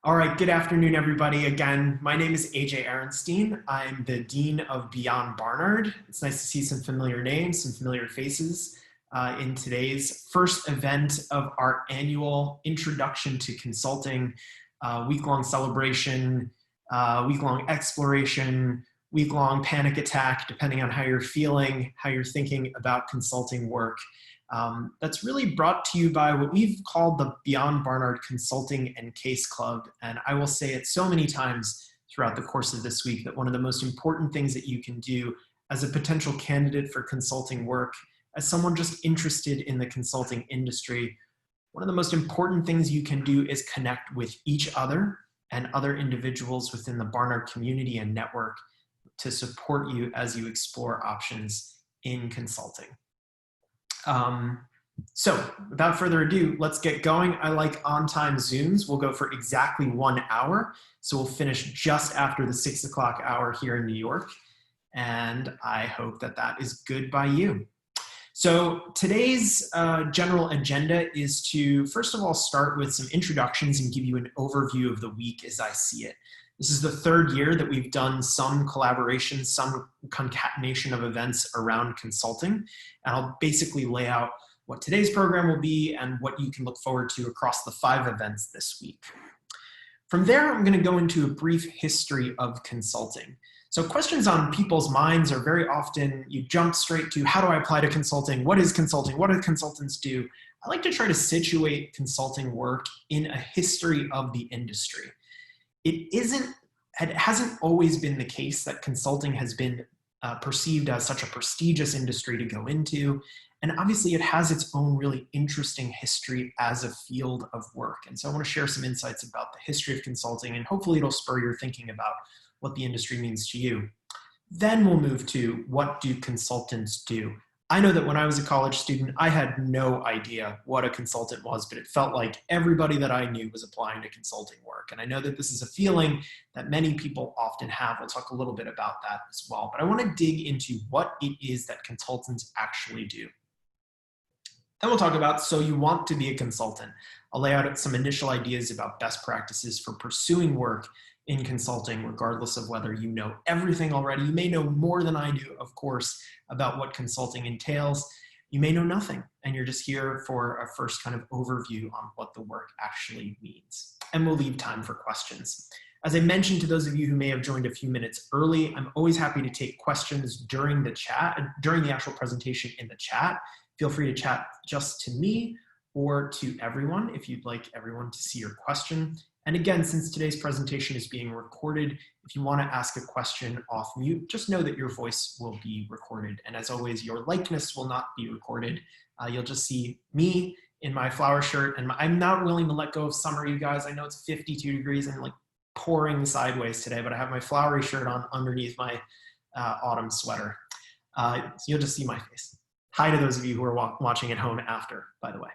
All right, good afternoon, everybody. Again, my name is AJ Aronstein. I'm the Dean of Beyond Barnard. It's nice to see some familiar names, some familiar faces in today's first event of our annual Introduction to Consulting week-long celebration, week-long exploration, week-long panic attack, depending on how you're feeling, how you're thinking about consulting work. That's really brought to you by what we've called the Beyond Barnard Consulting and Case Club. And I will say it so many times throughout the course of this week that one of the most important things that you can do as a potential candidate for consulting work, as someone just interested in the consulting industry, one of the most important things you can do is connect with each other and other individuals within the Barnard community and network to support you as you explore options in consulting. So without further ado, let's get going. I like on-time Zooms. We'll go for exactly 1 hour. So we'll finish just after the 6 o'clock hour here in New York. And I hope that that is good by you. So today's general agenda is to, first of all, start with some introductions and give you an overview of the week as I see it. This is the third year that we've done some collaboration, some concatenation of events around consulting. And I'll basically lay out what today's program will be and what you can look forward to across the 5 events this week. From there, I'm going to go into a brief history of consulting. So questions on people's minds are very often, you jump straight to, how do I apply to consulting? What is consulting? What do consultants do? I like to try to situate consulting work in a history of the industry. It hasn't always been the case that consulting has been perceived as such a prestigious industry to go into. And obviously it has its own really interesting history as a field of work. And so I want to share some insights about the history of consulting, and hopefully it'll spur your thinking about what the industry means to you. Then we'll move to, what do consultants do? I know that when I was a college student, I had no idea what a consultant was, but it felt like everybody that I knew was applying to consulting work. And I know that this is a feeling that many people often have. We'll talk a little bit about that as well. But I want to dig into what it is that consultants actually do. Then we'll talk about, so you want to be a consultant. I'll lay out some initial ideas about best practices for pursuing work in consulting, regardless of whether you know everything already. You may know more than I do, of course, about what consulting entails. You may know nothing, and you're just here for a first kind of overview on what the work actually means. And we'll leave time for questions. As I mentioned to those of you who may have joined a few minutes early, I'm always happy to take questions during the chat, during the actual presentation in the chat. Feel free to chat just to me or to everyone if you'd like everyone to see your question. And again, since today's presentation is being recorded, if you want to ask a question off mute, just know that your voice will be recorded. And as always, your likeness will not be recorded. You'll just see me in my flower shirt. And I'm not willing to let go of summer, you guys. I know it's 52 degrees and like pouring sideways today, but I have my flowery shirt on underneath my autumn sweater. So you'll just see my face. Hi to those of you who are watching at home after, by the way.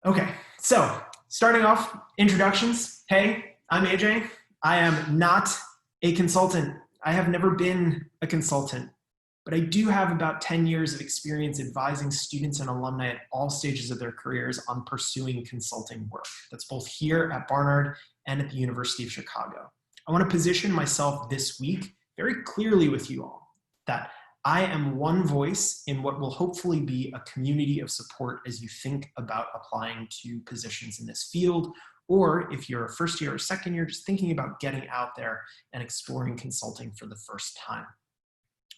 Okay, so starting off, introductions. Hey, I'm AJ. I am not a consultant. I have never been a consultant, but I do have about 10 years of experience advising students and alumni at all stages of their careers on pursuing consulting work. That's both here at Barnard and at the University of Chicago. I want to position myself this week very clearly with you all that I am one voice in what will hopefully be a community of support as you think about applying to positions in this field, or if you're a first year or second year, just thinking about getting out there and exploring consulting for the first time.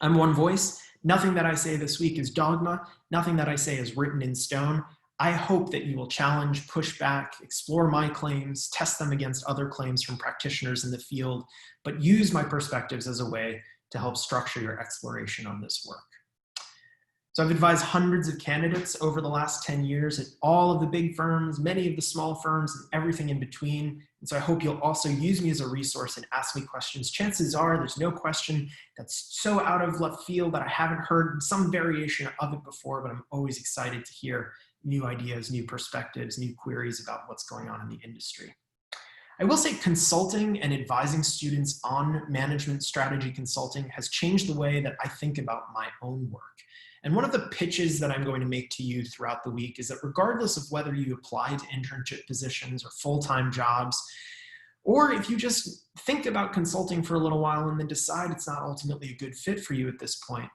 I'm one voice. Nothing that I say this week is dogma. Nothing that I say is written in stone. I hope that you will challenge, push back, explore my claims, test them against other claims from practitioners in the field, but use my perspectives as a way to help structure your exploration on this work. So I've advised hundreds of candidates over the last 10 years at all of the big firms, many of the small firms, and everything in between. And so I hope you'll also use me as a resource and ask me questions. Chances are there's no question that's so out of left field that I haven't heard some variation of it before, but I'm always excited to hear new ideas, new perspectives, new queries about what's going on in the industry. I will say consulting and advising students on management strategy consulting has changed the way that I think about my own work. And one of the pitches that I'm going to make to you throughout the week is that regardless of whether you apply to internship positions or full-time jobs, or if you just think about consulting for a little while and then decide it's not ultimately a good fit for you at this point,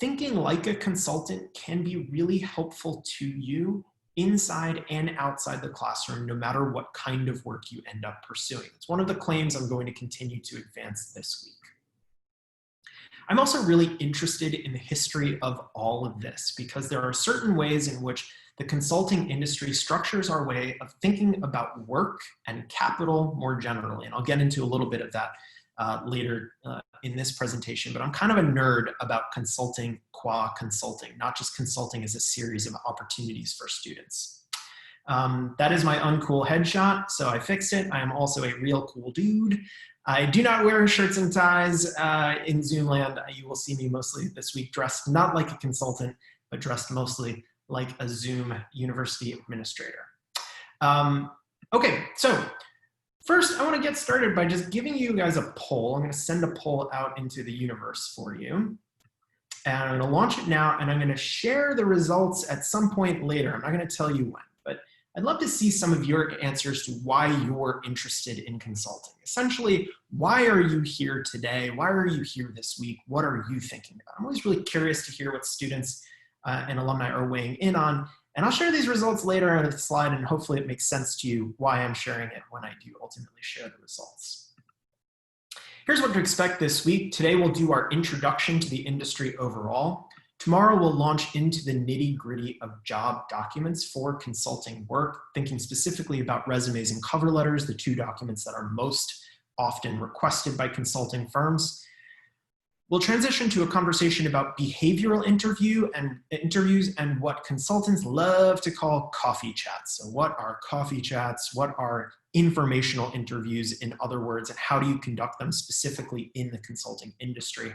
thinking like a consultant can be really helpful to you inside and outside the classroom, no matter what kind of work you end up pursuing. It's one of the claims I'm going to continue to advance this week. I'm also really interested in the history of all of this because there are certain ways in which the consulting industry structures our way of thinking about work and capital more generally. And I'll get into a little bit of that later in this presentation, but I'm kind of a nerd about consulting qua consulting, not just consulting as a series of opportunities for students. That is my uncool headshot, so I fixed it. I am also a real cool dude. I do not wear shirts and ties in Zoom land. You will see me mostly this week dressed not like a consultant, but dressed mostly like a Zoom university administrator. Okay, so first I want to get started by just giving you guys a poll. I'm going to send a poll out into the universe for you. And I'm going to launch it now, and I'm going to share the results at some point later. I'm not going to tell you when, but I'd love to see some of your answers to why you're interested in consulting. Essentially, why are you here today? Why are you here this week? What are you thinking about? I'm always really curious to hear what students and alumni are weighing in on. And I'll share these results later on the slide, and hopefully it makes sense to you why I'm sharing it when I do ultimately share the results. Here's what to expect this week. Today we'll do our introduction to the industry overall. Tomorrow we'll launch into the nitty-gritty of job documents for consulting work, thinking specifically about resumes and cover letters, the two documents that are most often requested by consulting firms. We'll transition to a conversation about behavioral interviews and what consultants love to call coffee chats. So what are coffee chats? What are informational interviews, in other words, and how do you conduct them specifically in the consulting industry?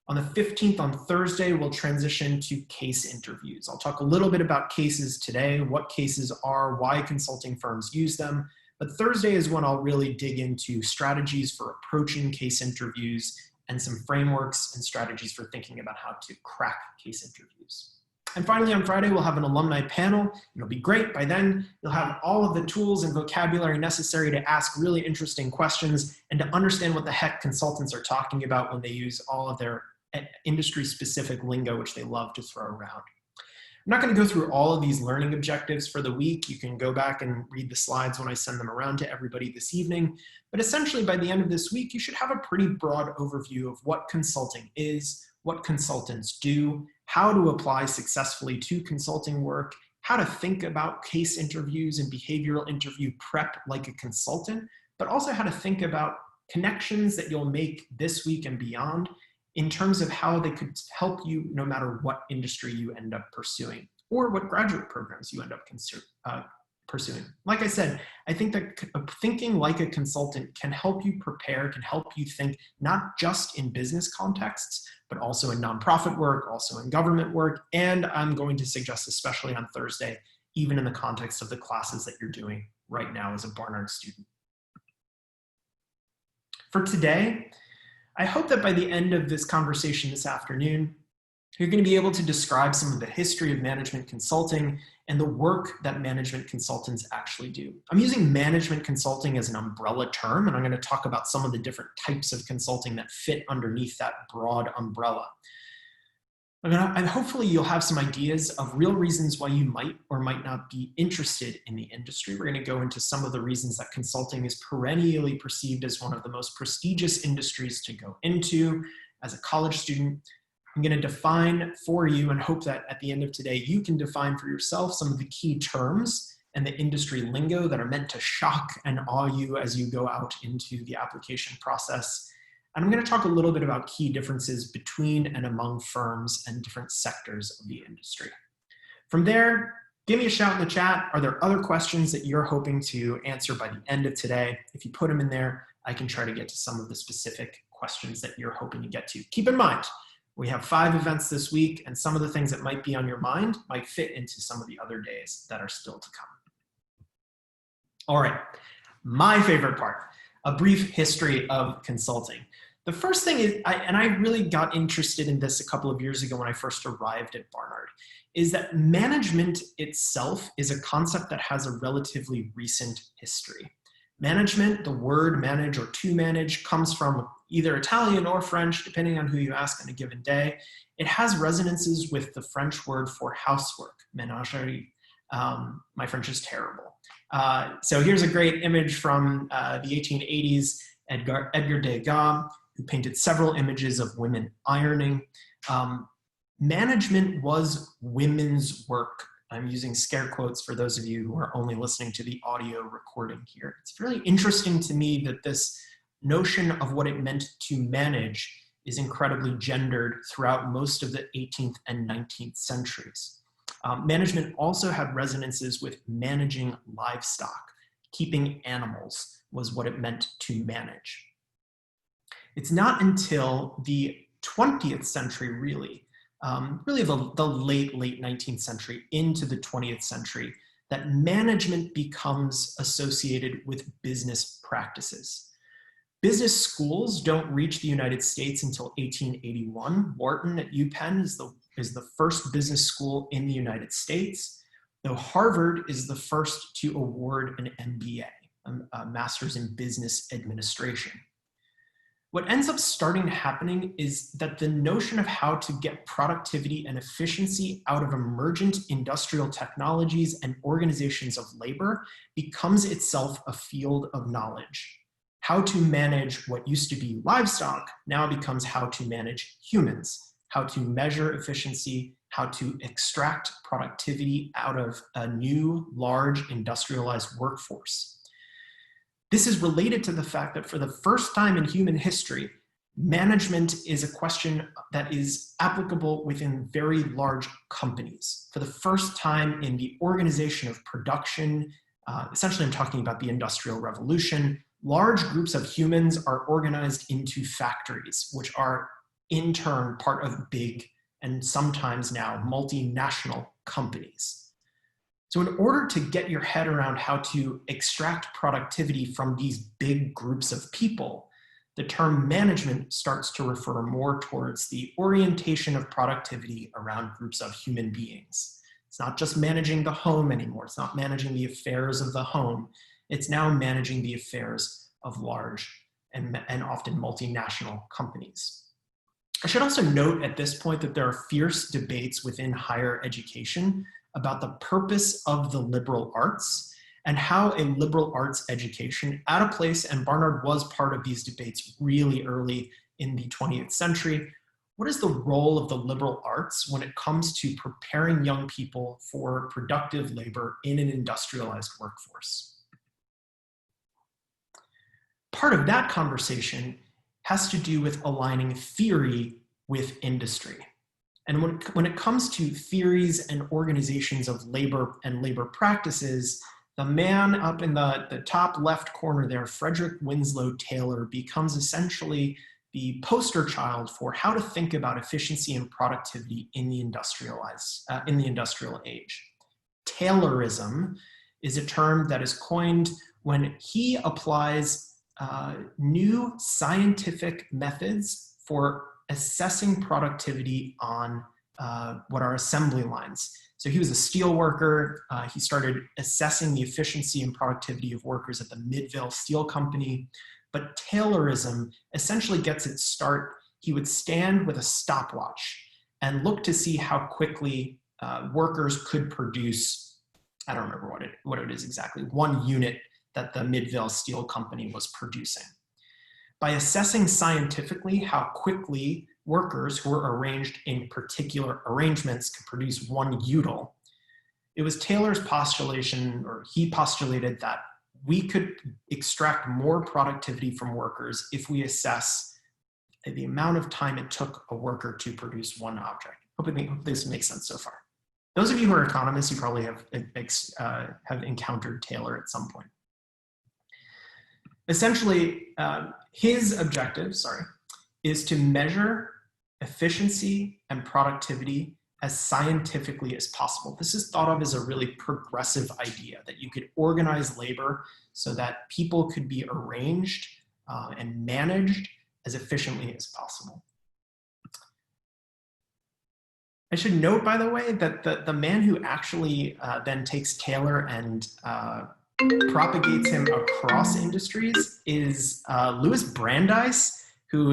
On the 15th, on Thursday, we'll transition to case interviews. I'll talk a little bit about cases today, what cases are, why consulting firms use them. But Thursday is when I'll really dig into strategies for approaching case interviews and some frameworks and strategies for thinking about how to crack case interviews. And finally, on Friday, we'll have an alumni panel. It'll be great. By then, you'll have all of the tools and vocabulary necessary to ask really interesting questions and to understand what the heck consultants are talking about when they use all of their industry-specific lingo, which they love to throw around. I'm not going to go through all of these learning objectives for the week. You can go back and read the slides when I send them around to everybody this evening. But essentially, by the end of this week, you should have a pretty broad overview of what consulting is, what consultants do, how to apply successfully to consulting work, how to think about case interviews and behavioral interview prep like a consultant, but also how to think about connections that you'll make this week and beyond in terms of how they could help you no matter what industry you end up pursuing or what graduate programs you end up pursuing. Like I said, I think that thinking like a consultant can help you prepare, can help you think not just in business contexts, but also in nonprofit work, also in government work, and I'm going to suggest, especially on Thursday, even in the context of the classes that you're doing right now as a Barnard student. For today, I hope that by the end of this conversation this afternoon, you're going to be able to describe some of the history of management consulting and the work that management consultants actually do. I'm using management consulting as an umbrella term, and I'm going to talk about some of the different types of consulting that fit underneath that broad umbrella. And hopefully you'll have some ideas of real reasons why you might or might not be interested in the industry. We're going to go into some of the reasons that consulting is perennially perceived as one of the most prestigious industries to go into as a college student. I'm going to define for you and hope that at the end of today, you can define for yourself some of the key terms and the industry lingo that are meant to shock and awe you as you go out into the application process. And I'm going to talk a little bit about key differences between and among firms and different sectors of the industry. From there, give me a shout in the chat. Are there other questions that you're hoping to answer by the end of today? If you put them in there, I can try to get to some of the specific questions that you're hoping to get to. Keep in mind, we have 5 events this week, and some of the things that might be on your mind might fit into some of the other days that are still to come. All right, my favorite part, a brief history of consulting. The first thing is, and I really got interested in this a couple of years ago when I first arrived at Barnard, is that management itself is a concept that has a relatively recent history. Management, the word manage or to manage, comes from either Italian or French, depending on who you ask on a given day. It has resonances with the French word for housework, ménagerie. My French is terrible. So here's a great image from the 1880s, Edgar Degas, who painted several images of women ironing. Management was women's work. I'm using scare quotes for those of you who are only listening to the audio recording here. It's really interesting to me that this notion of what it meant to manage is incredibly gendered throughout most of the 18th and 19th centuries. Management also had resonances with managing livestock. Keeping animals was what it meant to manage. It's not until the 20th century, really the late 19th century into the 20th century, that management becomes associated with business practices. Business schools don't reach the United States until 1881. Wharton at UPenn is the first business school in the United States, though Harvard is the first to award an MBA, a Master's in Business Administration. What ends up starting happening is that the notion of how to get productivity and efficiency out of emergent industrial technologies and organizations of labor becomes itself a field of knowledge. How to manage what used to be livestock now becomes how to manage humans, how to measure efficiency, how to extract productivity out of a new, large, industrialized workforce. This is related to the fact that for the first time in human history, management is a question that is applicable within very large companies. For the first time in the organization of production, essentially I'm talking about the Industrial Revolution, large groups of humans are organized into factories, which are in turn part of big and sometimes now multinational companies. So in order to get your head around how to extract productivity from these big groups of people, the term management starts to refer more towards the orientation of productivity around groups of human beings. It's not just managing the home anymore. It's not managing the affairs of the home. It's now managing the affairs of large and often multinational companies. I should also note at this point that there are fierce debates within higher education about the purpose of the liberal arts and how a liberal arts education at a place, and Barnard was part of these debates really early in the 20th century, what is the role of the liberal arts when it comes to preparing young people for productive labor in an industrialized workforce? Part of that conversation has to do with aligning theory with industry. And when it comes to theories and organizations of labor and labor practices, the man up in the top left corner there, Frederick Winslow Taylor, becomes essentially the poster child for how to think about efficiency and productivity in the industrial age. Taylorism is a term that is coined when he applies new scientific methods for assessing productivity on what are assembly lines. So he was a steel worker. He started assessing the efficiency and productivity of workers at the Midvale Steel Company. But Taylorism essentially gets its start. He would stand with a stopwatch and look to see how quickly workers could produce, I don't remember what it is exactly, one unit that the Midvale Steel Company was producing. By assessing scientifically how quickly workers who were arranged in particular arrangements could produce one util, it was Taylor's postulation, or he postulated that we could extract more productivity from workers if we assess the amount of time it took a worker to produce one object. Hope this makes sense so far. Those of you who are economists, you probably have encountered Taylor at some point. Essentially, his objective, is to measure efficiency and productivity as scientifically as possible. This is thought of as a really progressive idea, that you could organize labor so that people could be arranged and managed as efficiently as possible. I should note, by the way, that the man who actually then takes Taylor and propagates him across industries is Louis Brandeis, who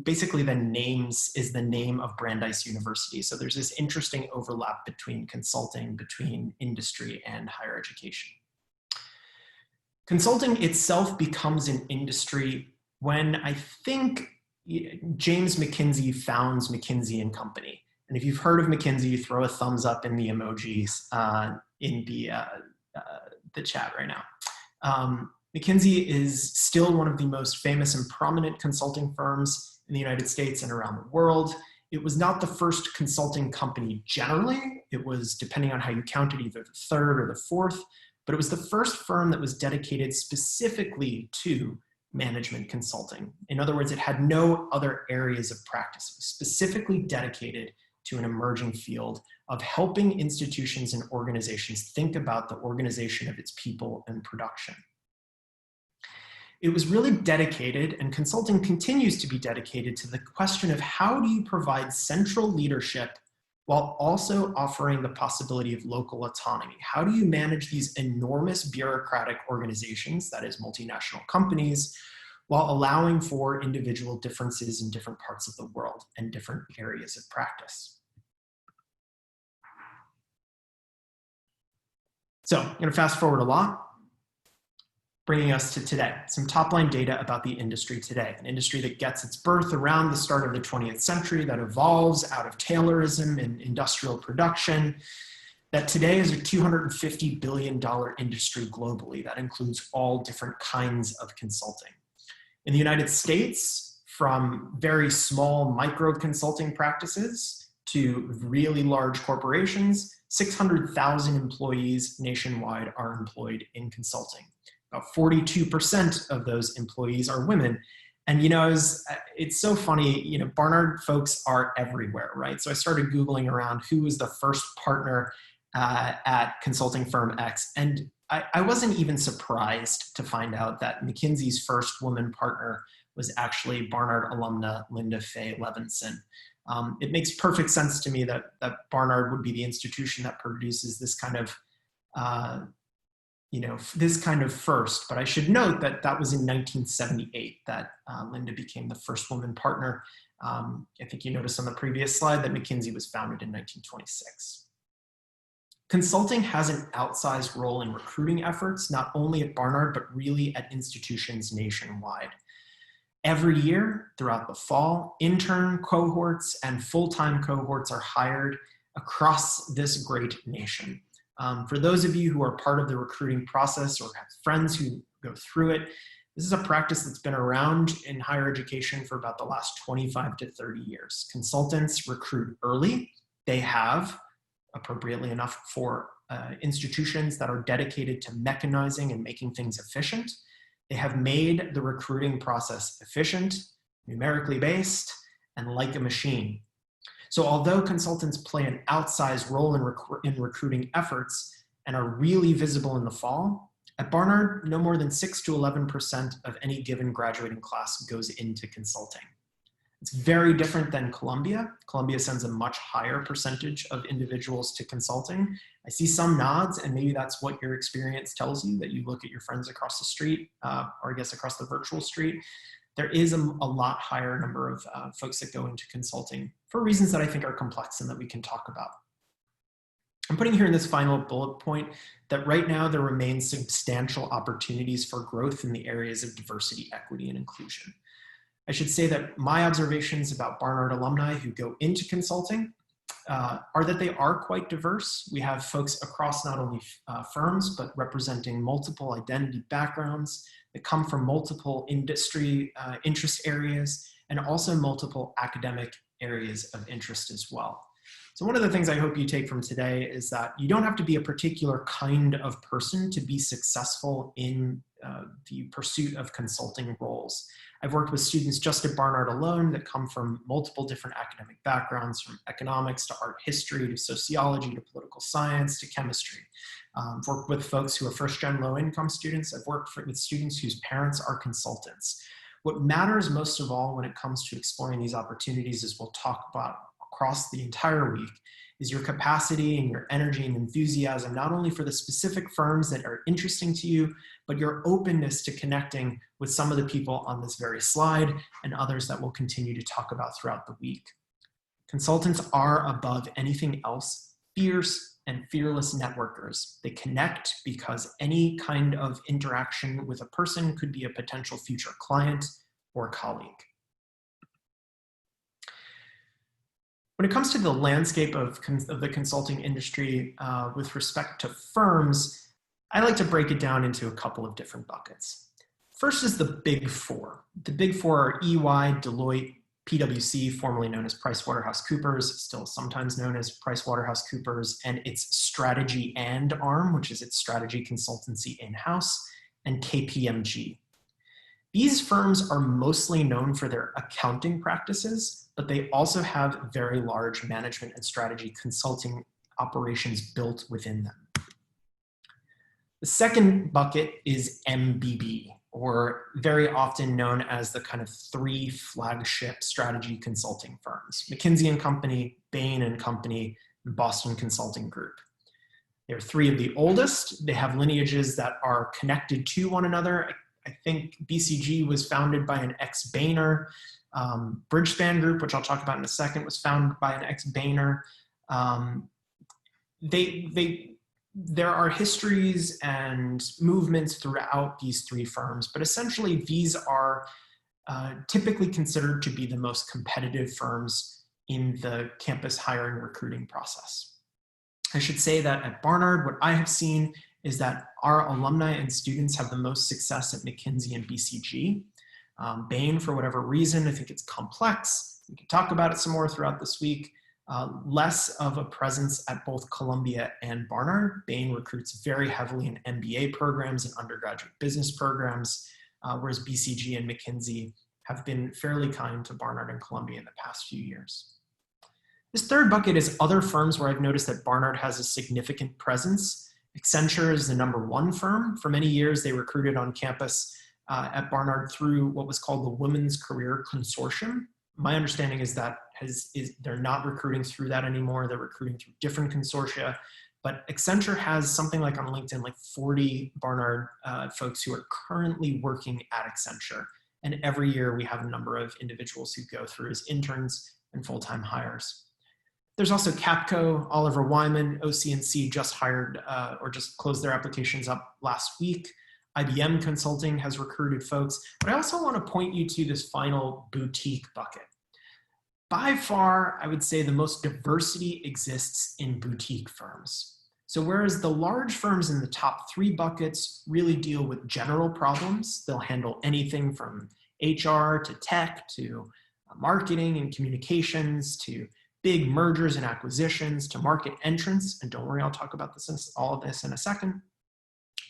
basically then is the name of Brandeis University. So there's this interesting overlap between consulting, between industry and higher education. Consulting itself becomes an industry when I think James McKinsey founds McKinsey and Company. And if you've heard of McKinsey, throw a thumbs up in the emojis in the chat right now. McKinsey is still one of the most famous and prominent consulting firms in the United States and around the world. It was not the first consulting company generally. It was, depending on how you counted, either the third or the fourth, but it was the first firm that was dedicated specifically to management consulting. In other words, it had no other areas of practice. It was specifically dedicated to an emerging field of helping institutions and organizations think about the organization of its people and production. It was really dedicated, and consulting continues to be dedicated, to the question of how do you provide central leadership while also offering the possibility of local autonomy? How do you manage these enormous bureaucratic organizations, that is multinational companies, while allowing for individual differences in different parts of the world and different areas of practice? So I'm going to fast forward a lot, bringing us to today. Some top-line data about the industry today, an industry that gets its birth around the start of the 20th century, that evolves out of Taylorism and industrial production, that today is a $250 billion industry globally. That includes all different kinds of consulting. In the United States, from very small micro consulting practices to really large corporations, 600,000 employees nationwide are employed in consulting. About 42% of those employees are women. And it's so funny, Barnard folks are everywhere, right? So I started Googling around who was the first partner at consulting firm X. And I wasn't even surprised to find out that McKinsey's first woman partner was actually Barnard alumna Linda Fay Levinson. It makes perfect sense to me that Barnard would be the institution that produces this kind of first. But I should note that that was in 1978 that Linda became the first woman partner. I think you noticed on the previous slide that McKinsey was founded in 1926. Consulting has an outsized role in recruiting efforts, not only at Barnard, but really at institutions nationwide. Every year, throughout the fall, intern cohorts and full-time cohorts are hired across this great nation. For those of you who are part of the recruiting process or have friends who go through it, this is a practice that's been around in higher education for about the last 25 to 30 years. Consultants recruit early. They have, appropriately enough for institutions that are dedicated to mechanizing and making things efficient, they have made the recruiting process efficient, numerically based, and like a machine. So although consultants play an outsized role in recruiting efforts and are really visible in the fall, at Barnard, no more than 6 to 11% of any given graduating class goes into consulting. It's very different than Columbia. Columbia sends a much higher percentage of individuals to consulting. I see some nods, and maybe that's what your experience tells you, that you look at your friends across the street, or I guess across the virtual street. There is a lot higher number of folks that go into consulting for reasons that I think are complex and that we can talk about. I'm putting here in this final bullet point that right now there remains substantial opportunities for growth in the areas of diversity, equity, and inclusion. I should say that my observations about Barnard alumni who go into consulting are that they are quite diverse. We have folks across not only firms, but representing multiple identity backgrounds that come from multiple industry interest areas and also multiple academic areas of interest as well. So one of the things I hope you take from today is that you don't have to be a particular kind of person to be successful in the pursuit of consulting roles. I've worked with students just at Barnard alone that come from multiple different academic backgrounds, from economics to art history to sociology to political science to chemistry. I've worked with folks who are first-gen low-income students. I've worked with students whose parents are consultants. What matters most of all when it comes to exploring these opportunities, as we'll talk about across the entire week, is your capacity and your energy and enthusiasm, not only for the specific firms that are interesting to you, but your openness to connecting with some of the people on this very slide and others that we'll continue to talk about throughout the week. Consultants are, above anything else, fierce and fearless networkers. They connect because any kind of interaction with a person could be a potential future client or colleague. When it comes to the landscape of the consulting industry with respect to firms, I like to break it down into a couple of different buckets. First is the Big Four. The Big Four are EY, Deloitte, PwC, formerly known as PricewaterhouseCoopers, still sometimes known as PricewaterhouseCoopers, and its strategy and arm, which is its strategy consultancy in-house, and KPMG. These firms are mostly known for their accounting practices, but they also have very large management and strategy consulting operations built within them. The second bucket is MBB, or very often known as the kind of three flagship strategy consulting firms: McKinsey & Company, Bain & Company, and Boston Consulting Group. They're three of the oldest. They have lineages that are connected to one another. I think BCG was founded by an ex-Bainer. Bridgespan Group, which I'll talk about in a second, was founded by an ex-Bainer. There are histories and movements throughout these three firms, but essentially these are typically considered to be the most competitive firms in the campus hiring recruiting process. I should say that at Barnard, what I have seen is that our alumni and students have the most success at McKinsey and BCG. Bain, for whatever reason, I think it's complex. We can talk about it some more throughout this week. Less of a presence at both Columbia and Barnard. Bain recruits very heavily in MBA programs and undergraduate business programs, whereas BCG and McKinsey have been fairly kind to Barnard and Columbia in the past few years. This third bucket is other firms where I've noticed that Barnard has a significant presence. Accenture is the #1 firm. For many years, they recruited on campus at Barnard through what was called the Women's Career Consortium. My understanding is that they're not recruiting through that anymore. They're recruiting through different consortia. But Accenture has something like on LinkedIn, like 40 Barnard folks who are currently working at Accenture. And every year we have a number of individuals who go through as interns and full-time hires. There's also Capco, Oliver Wyman, OC&C just hired or just closed their applications up last week. IBM Consulting has recruited folks, but I also want to point you to this final boutique bucket. By far, I would say the most diversity exists in boutique firms. So whereas the large firms in the top three buckets really deal with general problems, they'll handle anything from HR to tech to marketing and communications to big mergers and acquisitions to market entrance. And don't worry, I'll talk about all of this in a second.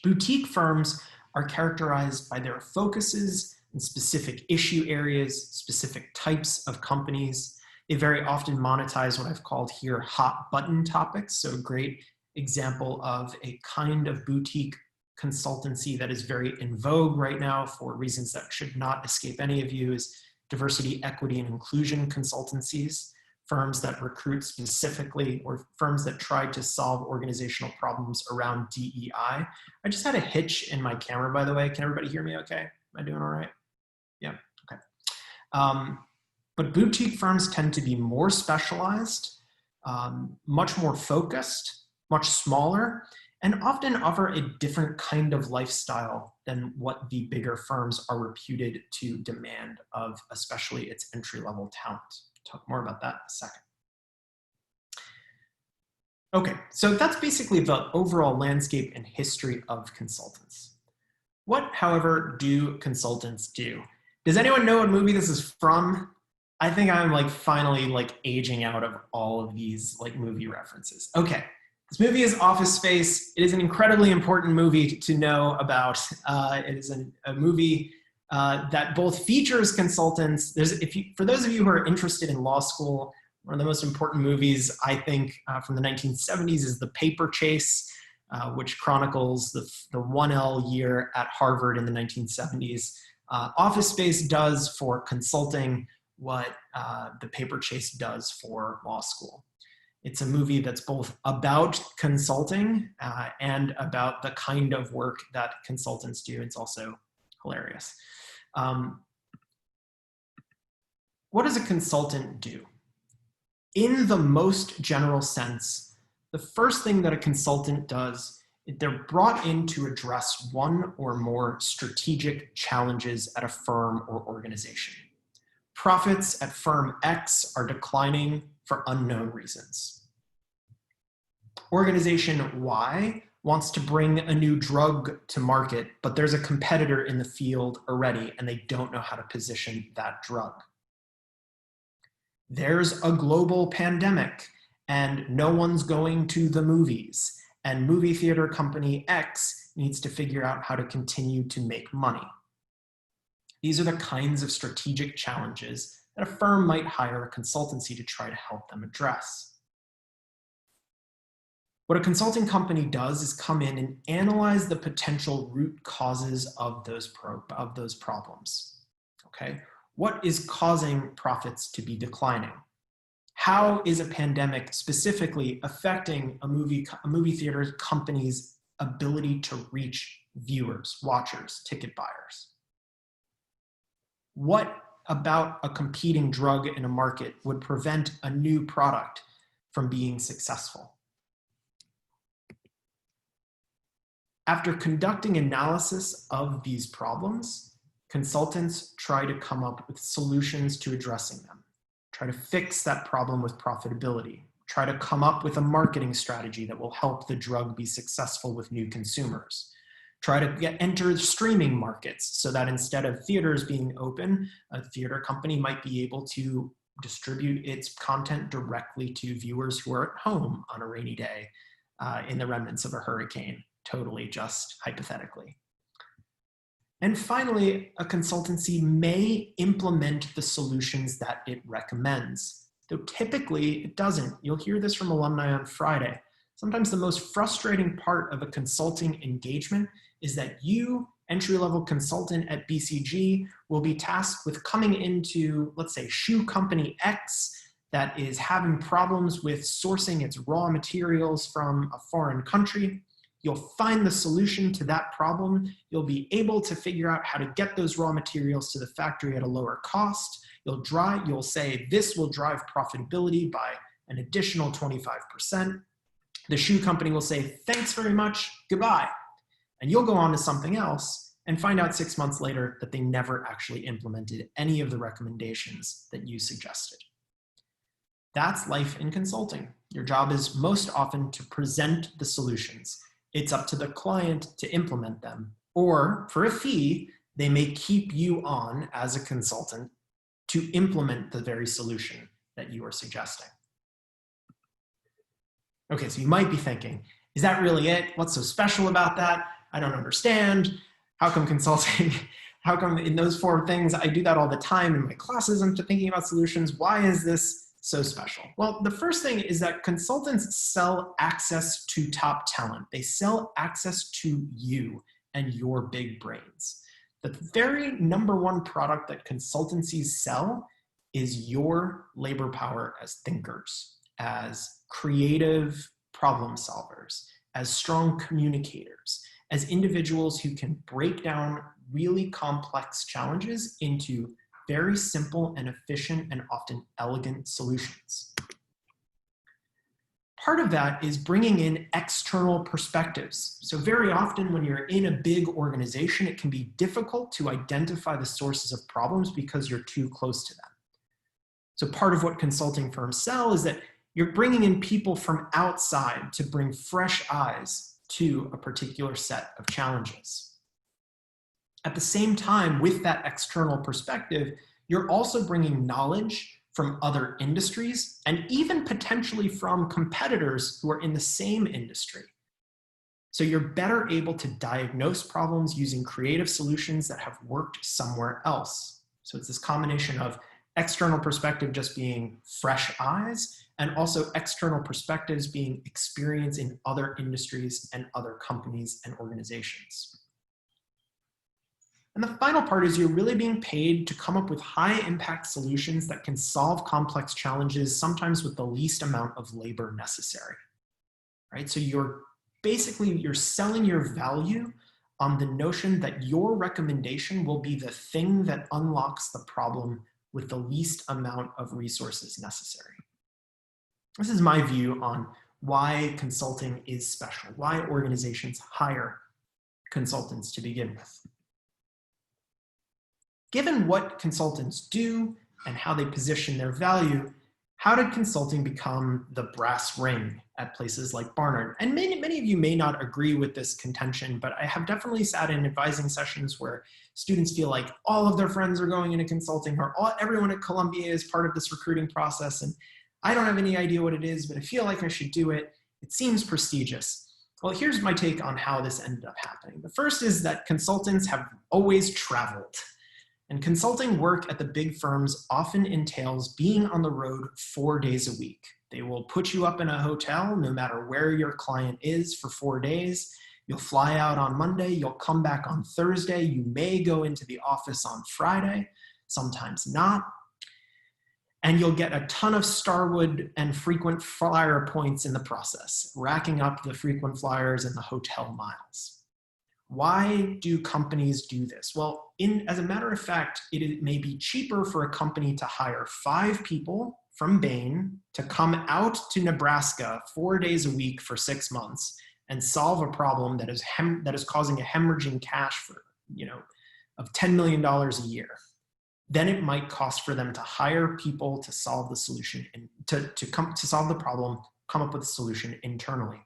Boutique firms are characterized by their focuses in specific issue areas, specific types of companies. They very often monetize what I've called here hot button topics. So a great example of a kind of boutique consultancy that is very in vogue right now for reasons that should not escape any of you is diversity, equity, and inclusion consultancies. Firms that recruit specifically, or firms that try to solve organizational problems around DEI. I just had a hitch in my camera, by the way. Can everybody hear me okay? Am I doing all right? Yeah, okay. But boutique firms tend to be more specialized, much more focused, much smaller, and often offer a different kind of lifestyle than what the bigger firms are reputed to demand of, especially its entry-level talent. Talk more about that in a second. Okay, so that's basically the overall landscape and history of consultants. What, however, do consultants do? Does anyone know what movie this is from? I think I'm like finally like aging out of all of these like movie references. Okay, this movie is Office Space. It is an incredibly important movie to know about. It is a movie that both features consultants. For those of you who are interested in law school, one of the most important movies, I think, from the 1970s is The Paper Chase, which chronicles the 1L year at Harvard in the 1970s. Office Space does for consulting what The Paper Chase does for law school. It's a movie that's both about consulting and about the kind of work that consultants do. It's also hilarious. What does a consultant do? In the most general sense, the first thing that a consultant does, they're brought in to address one or more strategic challenges at a firm or organization. Profits at firm X are declining for unknown reasons. Organization Y wants to bring a new drug to market, but there's a competitor in the field already and they don't know how to position that drug. There's a global pandemic and no one's going to the movies, and movie theater company X needs to figure out how to continue to make money. These are the kinds of strategic challenges that a firm might hire a consultancy to try to help them address. What a consulting company does is come in and analyze the potential root causes of those problems. Okay? What is causing profits to be declining? How is a pandemic specifically affecting a movie theater company's ability to reach viewers, watchers, ticket buyers? What about a competing drug in a market would prevent a new product from being successful? After conducting analysis of these problems, consultants try to come up with solutions to addressing them, try to fix that problem with profitability, try to come up with a marketing strategy that will help the drug be successful with new consumers, try to enter streaming markets so that instead of theaters being open, a theater company might be able to distribute its content directly to viewers who are at home on a rainy day in the remnants of a hurricane, totally just hypothetically. And finally, a consultancy may implement the solutions that it recommends, though typically it doesn't. You'll hear this from alumni on Friday. Sometimes the most frustrating part of a consulting engagement is that you, entry-level consultant at BCG, will be tasked with coming into, let's say, shoe company X that is having problems with sourcing its raw materials from a foreign country. You'll find the solution to that problem. You'll be able to figure out how to get those raw materials to the factory at a lower cost. You'll say this will drive profitability by an additional 25%. The shoe company will say, thanks very much, goodbye. And you'll go on to something else and find out 6 months later that they never actually implemented any of the recommendations that you suggested. That's life in consulting. Your job is most often to present the solutions. It's up to the client to implement them, or for a fee, they may keep you on as a consultant to implement the very solution that you are suggesting. Okay, so you might be thinking, is that really it? What's so special about that? I don't understand. How come consulting, how come in those 4 things, I do that all the time in my classes, I'm thinking about solutions. Why is this so special? Well, the first thing is that consultants sell access to top talent. They sell access to you and your big brains. The very #1 product that consultancies sell is your labor power as thinkers, as creative problem solvers, as strong communicators, as individuals who can break down really complex challenges into very simple and efficient and often elegant solutions. Part of that is bringing in external perspectives. So very often when you're in a big organization, it can be difficult to identify the sources of problems because you're too close to them. So part of what consulting firms sell is that you're bringing in people from outside to bring fresh eyes to a particular set of challenges. At the same time, with that external perspective, you're also bringing knowledge from other industries and even potentially from competitors who are in the same industry. So you're better able to diagnose problems using creative solutions that have worked somewhere else. So it's this combination of external perspective just being fresh eyes, and also external perspectives being experience in other industries and other companies and organizations. And the final part is you're really being paid to come up with high impact solutions that can solve complex challenges, sometimes with the least amount of labor necessary, right? So you're selling your value on the notion that your recommendation will be the thing that unlocks the problem with the least amount of resources necessary. This is my view on why consulting is special, why organizations hire consultants to begin with. Given what consultants do and how they position their value, how did consulting become the brass ring at places like Barnard? And many of you may not agree with this contention, but I have definitely sat in advising sessions where students feel like all of their friends are going into consulting, or everyone at Columbia is part of this recruiting process, and I don't have any idea what it is, but I feel like I should do it. It seems prestigious. Well, here's my take on how this ended up happening. The first is that consultants have always traveled. And consulting work at the big firms often entails being on the road 4 days a week. They will put you up in a hotel no matter where your client is for 4 days. You'll fly out on Monday, you'll come back on Thursday, you may go into the office on Friday, sometimes not. And you'll get a ton of Starwood and frequent flyer points in the process, racking up the frequent flyers and the hotel miles. Why do companies do this? Well, as a matter of fact, it may be cheaper for a company to hire 5 people from Bain to come out to Nebraska 4 days a week for 6 months and solve a problem that is causing a hemorrhaging cash for, of $10 million a year. Then it might cost for them to hire people to solve the solution and to solve the problem, come up with a solution internally.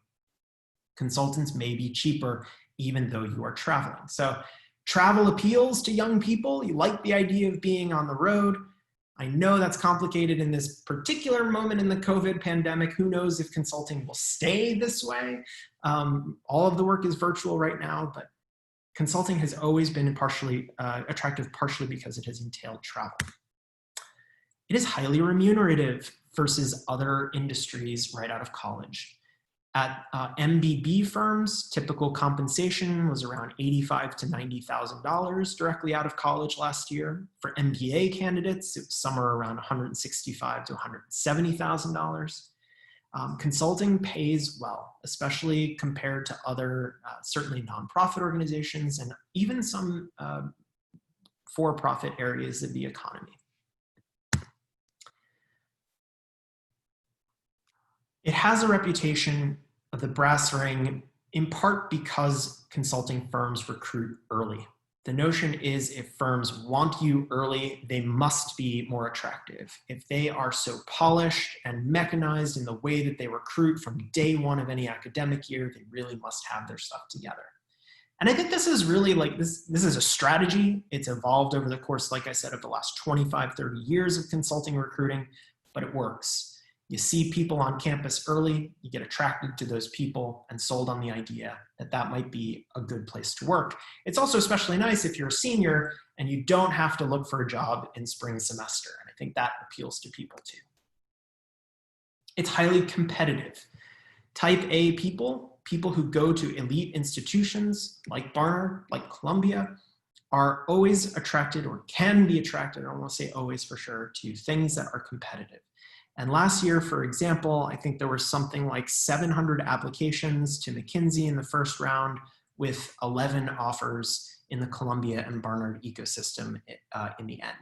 Consultants may be cheaper even though you are traveling. So travel appeals to young people. You like the idea of being on the road. I know that's complicated in this particular moment in the COVID pandemic. Who knows if consulting will stay this way? All of the work is virtual right now, but consulting has always been partially attractive, partially because it has entailed travel. It is highly remunerative versus other industries right out of college. At MBB firms, typical compensation was around $85,000 to $90,000 directly out of college last year. For MBA candidates, it was somewhere around $165,000 to $170,000. Consulting pays well, especially compared to other, certainly nonprofit organizations and even some for-profit areas of the economy. It has a reputation of the brass ring in part because consulting firms recruit early. The notion is if firms want you early, they must be more attractive. If they are so polished and mechanized in the way that they recruit from day one of any academic year, they really must have their stuff together. And I think this is really this is a strategy. It's evolved over the course, like I said, of the last 25, 30 years of consulting recruiting, but it works. You see people on campus early, you get attracted to those people and sold on the idea that that might be a good place to work. It's also especially nice if you're a senior and you don't have to look for a job in spring semester. And I think that appeals to people too. It's highly competitive. Type A people who go to elite institutions like Barnard, like Columbia, are always attracted or can be attracted, I don't want to say always for sure, to things that are competitive. And last year, for example, I think there were something like 700 applications to McKinsey in the first round with 11 offers in the Columbia and Barnard ecosystem in the end.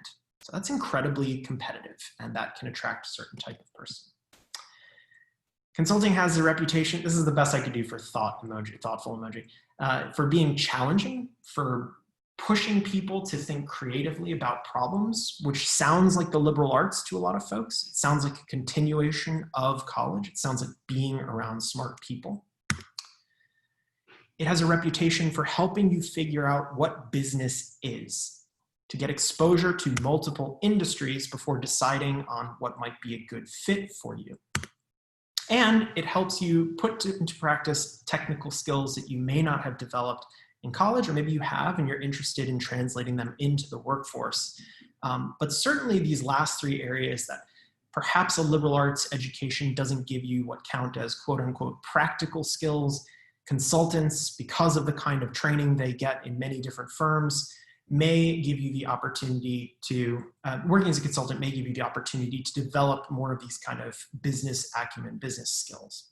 So that's incredibly competitive, and that can attract a certain type of person. Consulting has a reputation, this is the best I could do for thoughtful emoji, for being challenging, for pushing people to think creatively about problems, which sounds like the liberal arts to a lot of folks. It sounds like a continuation of college. It sounds like being around smart people. It has a reputation for helping you figure out what business is, to get exposure to multiple industries before deciding on what might be a good fit for you. And it helps you put into practice technical skills that you may not have developed in college, or maybe you have and you're interested in translating them into the workforce. But certainly these last 3 areas that perhaps a liberal arts education doesn't give you what count as quote unquote practical skills. Consultants, because of the kind of training they get in many different firms, may give you the opportunity to, working as a consultant may give you the opportunity to develop more of these kind of business acumen, business skills.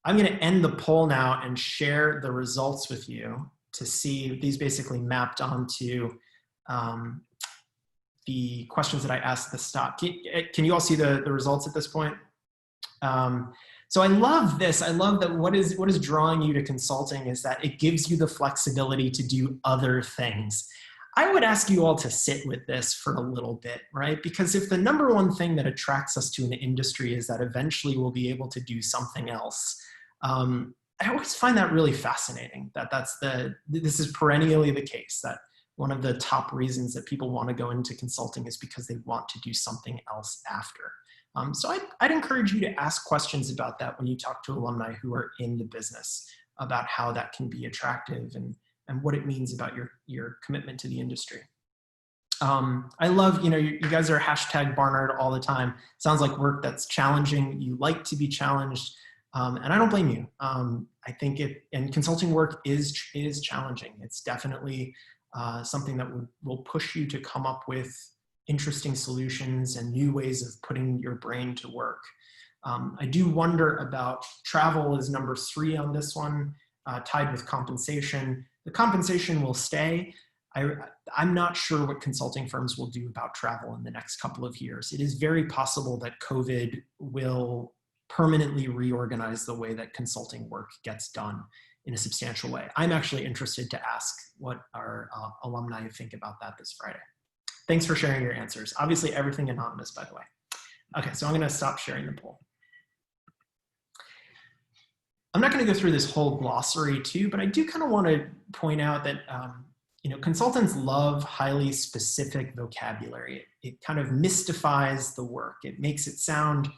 I'm going to end the poll now and share the results with you to see these basically mapped onto the questions that I asked at the stop. Can you all see the results at this point? So I love this. I love that what is drawing you to consulting is that it gives you the flexibility to do other things. I would ask you all to sit with this for a little bit, right? Because if the number one thing that attracts us to an industry is that eventually we'll be able to do something else, I always find that really fascinating, that this is perennially the case, that one of the top reasons that people want to go into consulting is because they want to do something else after. So I'd encourage you to ask questions about that when you talk to alumni who are in the business, about how that can be attractive and what it means about your commitment to the industry. I love, you guys are hashtag Barnard all the time. Sounds like work that's challenging. You like to be challenged, and I don't blame you. I think and consulting work is challenging. It's definitely something that will push you to come up with interesting solutions and new ways of putting your brain to work. I do wonder about travel is number 3 on this one, tied with compensation. The compensation will stay. I'm not sure what consulting firms will do about travel in the next couple of years. It is very possible that COVID will permanently reorganize the way that consulting work gets done in a substantial way. I'm actually interested to ask what our alumni think about that this Friday. Thanks for sharing your answers. Obviously, everything anonymous, by the way. Okay, so I'm going to stop sharing the poll. I'm not going to go through this whole glossary too, but I do kind of want to point out that consultants love highly specific vocabulary. It kind of mystifies the work. It makes it sound,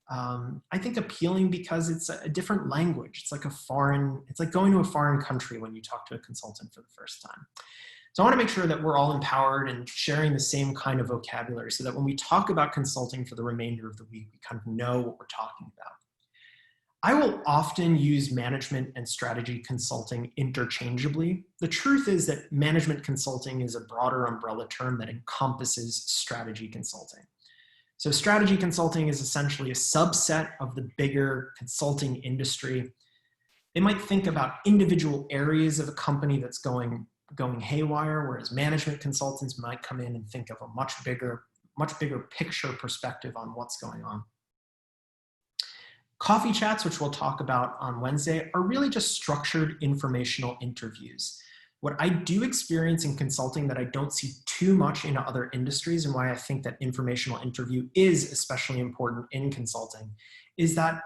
I think, appealing because it's a different language. It's like going to a foreign country when you talk to a consultant for the first time. So I want to make sure that we're all empowered and sharing the same kind of vocabulary so that when we talk about consulting for the remainder of the week, we kind of know what we're talking about. I will often use management and strategy consulting interchangeably. The truth is that management consulting is a broader umbrella term that encompasses strategy consulting. So strategy consulting is essentially a subset of the bigger consulting industry. They might think about individual areas of a company that's going haywire, whereas management consultants might come in and think of a much bigger picture perspective on what's going on. Coffee chats, which we'll talk about on Wednesday, are really just structured informational interviews. What I do experience in consulting that I don't see too much in other industries, and why I think that informational interview is especially important in consulting, is that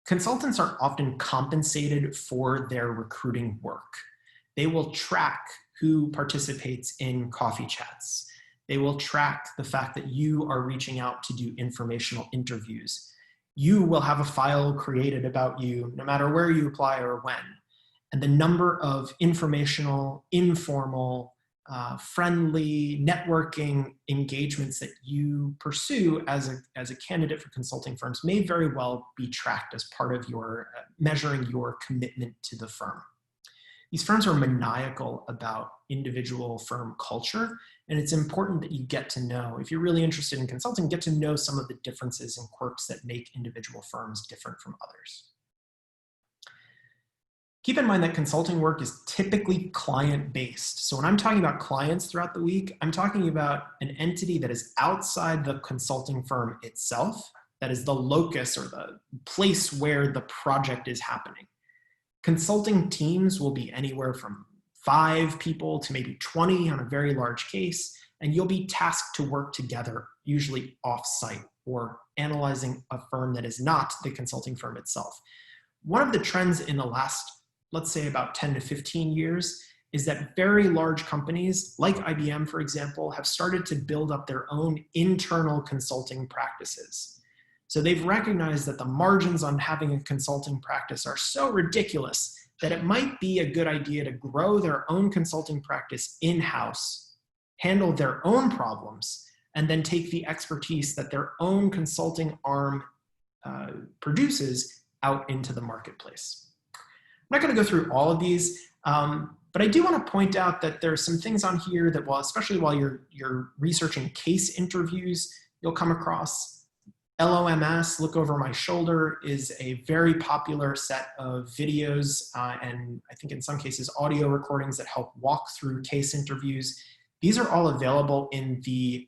consultants are often compensated for their recruiting work. They will track who participates in coffee chats. They will track the fact that you are reaching out to do informational interviews. You will have a file created about you no matter where you apply or when. And the number of informational, informal, friendly, networking engagements that you pursue as a candidate for consulting firms may very well be tracked as part of your measuring your commitment to the firm. These firms are maniacal about individual firm culture, and it's important that you get to know, if you're really interested in consulting, get to know some of the differences and quirks that make individual firms different from others. Keep in mind that consulting work is typically client-based. So when I'm talking about clients throughout the week, I'm talking about an entity that is outside the consulting firm itself, that is the locus or the place where the project is happening. Consulting teams will be anywhere from 5 people to maybe 20 on a very large case, and you'll be tasked to work together, usually off-site, or analyzing a firm that is not the consulting firm itself. One of the trends in the last, let's say about 10 to 15 years, is that very large companies, like IBM, for example, have started to build up their own internal consulting practices. So they've recognized that the margins on having a consulting practice are so ridiculous that it might be a good idea to grow their own consulting practice in-house, handle their own problems, and then take the expertise that their own consulting arm produces out into the marketplace. I'm not going to go through all of these. But I do want to point out that there's some things on here that, especially while you're researching case interviews, you'll come across. LOMS, Look Over My Shoulder, is a very popular set of videos and I think in some cases audio recordings that help walk through case interviews. These are all available in the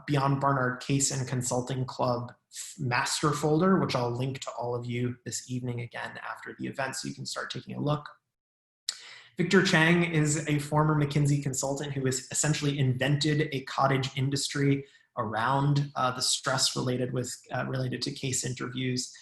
Beyond Barnard Case and Consulting Club master folder, which I'll link to all of you this evening again after the event so you can start taking a look. Victor Chang is a former McKinsey consultant who has essentially invented a cottage industry around the stress related to case interviews.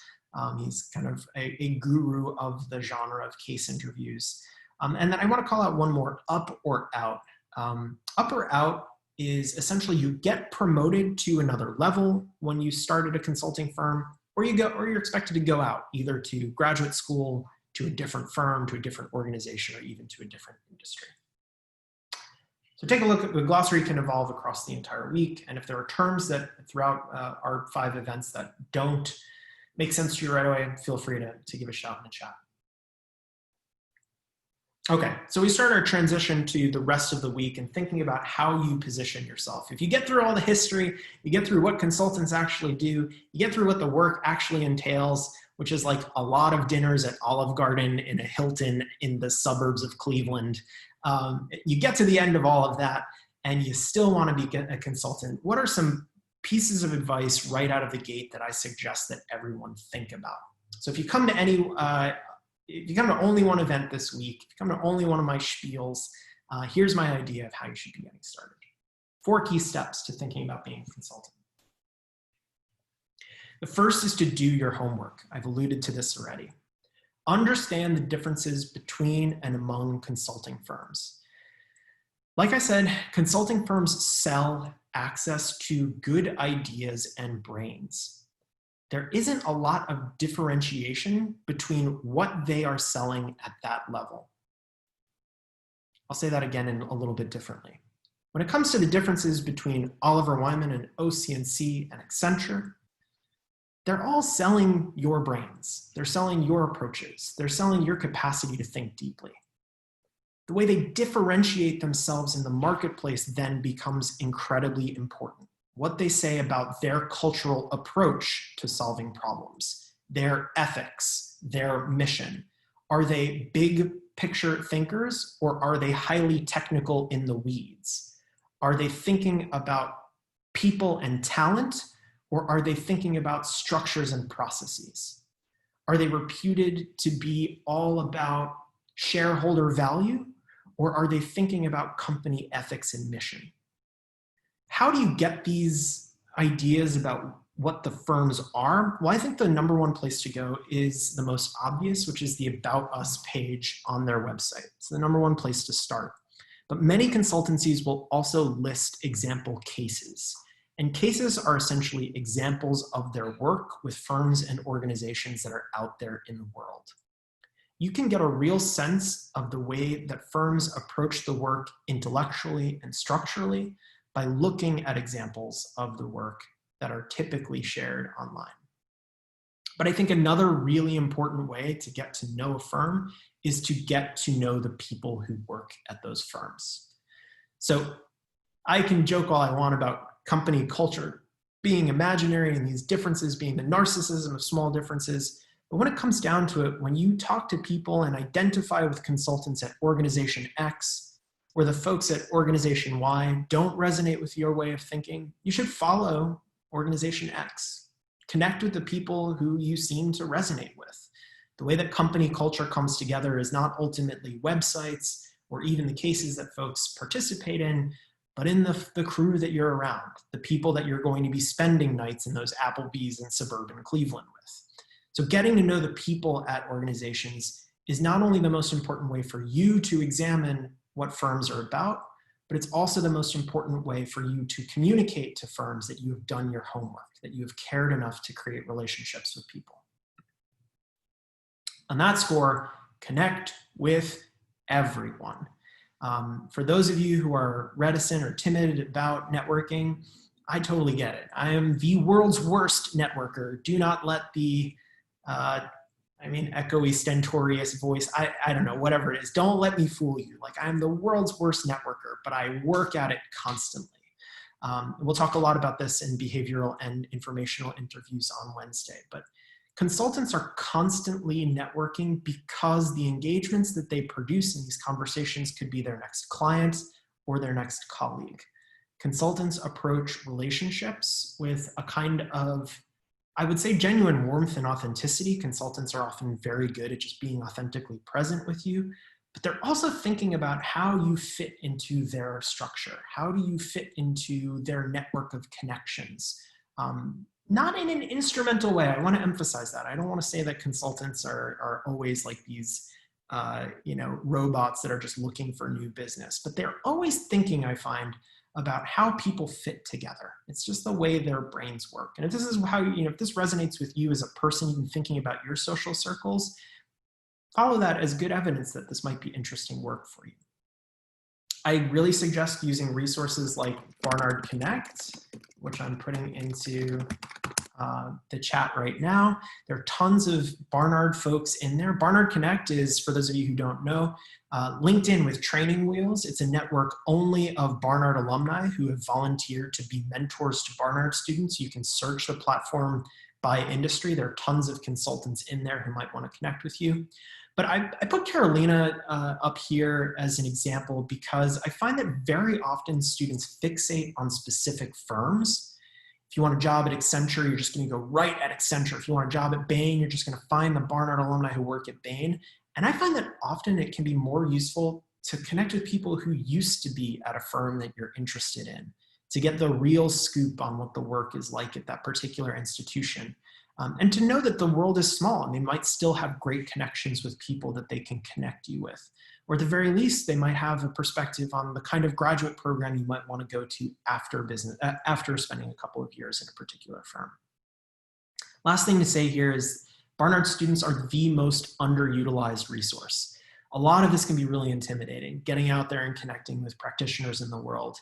He's kind of a guru of the genre of case interviews. And then I want to call out one more, up or out. Up or out is essentially you get promoted to another level when you start at a consulting firm, or you're expected to go out either to graduate school, to a different firm, to a different organization, or even to a different industry. So take a look at the glossary can evolve across the entire week. And if there are terms that throughout our 5 events that don't make sense to you right away, feel free to give a shout in the chat. Okay, so we start our transition to the rest of the week and thinking about how you position yourself. If you get through all the history, you get through what consultants actually do, you get through what the work actually entails, which is like a lot of dinners at Olive Garden in a Hilton in the suburbs of Cleveland. You get to the end of all of that and you still want to be a consultant. What are some pieces of advice right out of the gate that I suggest that everyone think about? So if you come to if you come to only one event this week, if you come to only one of my spiels, here's my idea of how you should be getting started. 4 key steps to thinking about being a consultant. The first is to do your homework. I've alluded to this already. Understand the differences between and among consulting firms. Like I said, consulting firms sell access to good ideas and brains. There isn't a lot of differentiation between what they are selling at that level. I'll say that again in a little bit differently. When it comes to the differences between Oliver Wyman and OC&C and Accenture, they're all selling your brains. They're selling your approaches. They're selling your capacity to think deeply. The way they differentiate themselves in the marketplace then becomes incredibly important. What they say about their cultural approach to solving problems, their ethics, their mission. Are they big picture thinkers or are they highly technical in the weeds? Are they thinking about people and talent? Or are they thinking about structures and processes? Are they reputed to be all about shareholder value? Or are they thinking about company ethics and mission? How do you get these ideas about what the firms are? Well, I think the number one place to go is the most obvious, which is the About Us page on their website. It's the number one place to start. But many consultancies will also list example cases. And cases are essentially examples of their work with firms and organizations that are out there in the world. You can get a real sense of the way that firms approach the work intellectually and structurally by looking at examples of the work that are typically shared online. But I think another really important way to get to know a firm is to get to know the people who work at those firms. So I can joke all I want about company culture being imaginary and these differences being the narcissism of small differences. But when it comes down to it, when you talk to people and identify with consultants at organization X, or the folks at organization Y don't resonate with your way of thinking, you should follow organization X. Connect with the people who you seem to resonate with. The way that company culture comes together is not ultimately websites or even the cases that folks participate in, but in the crew that you're around, the people that you're going to be spending nights in those Applebee's in suburban Cleveland with. So getting to know the people at organizations is not only the most important way for you to examine what firms are about, but it's also the most important way for you to communicate to firms that you have done your homework, that you have cared enough to create relationships with people. On that score, connect with everyone. For those of you who are reticent or timid about networking, I totally get it. I am the world's worst networker. Do not let the, I I mean, echoey, stentorious voice. I don't know, whatever it is. Don't let me fool you. Like, I'm the world's worst networker, but I work at it constantly. We'll talk a lot about this in behavioral and informational interviews on Wednesday, but consultants are constantly networking because the engagements that they produce in these conversations could be their next client or their next colleague. Consultants approach relationships with a kind of, I would say, genuine warmth and authenticity. Consultants are often very good at just being authentically present with you, but they're also thinking about how you fit into their structure. How do you fit into their network of connections? Not in an instrumental way. I want to emphasize that. I don't want to say that consultants are always like these robots that are just looking for new business, but they're always thinking, I find, about how people fit together. It's just the way their brains work. And if this is how, if this resonates with you as a person, even thinking about your social circles, follow that as good evidence that this might be interesting work for you. I really suggest using resources like Barnard Connect, which I'm putting into the chat right now. There are tons of Barnard folks in there. Barnard Connect is, for those of you who don't know, LinkedIn with training wheels. It's a network only of Barnard alumni who have volunteered to be mentors to Barnard students. You can search the platform by industry. There are tons of consultants in there who might want to connect with you. But I put Carolina up here as an example because I find that very often students fixate on specific firms. If you want a job at Accenture, you're just going to go right at Accenture. If you want a job at Bain, you're just going to find the Barnard alumni who work at Bain. And I find that often it can be more useful to connect with people who used to be at a firm that you're interested in, to get the real scoop on what the work is like at that particular institution. And to know that the world is small and they might still have great connections with people that they can connect you with. Or at the very least, they might have a perspective on the kind of graduate program you might want to go to after spending a couple of years in a particular firm. Last thing to say here is Barnard students are the most underutilized resource. A lot of this can be really intimidating, getting out there and connecting with practitioners in the world.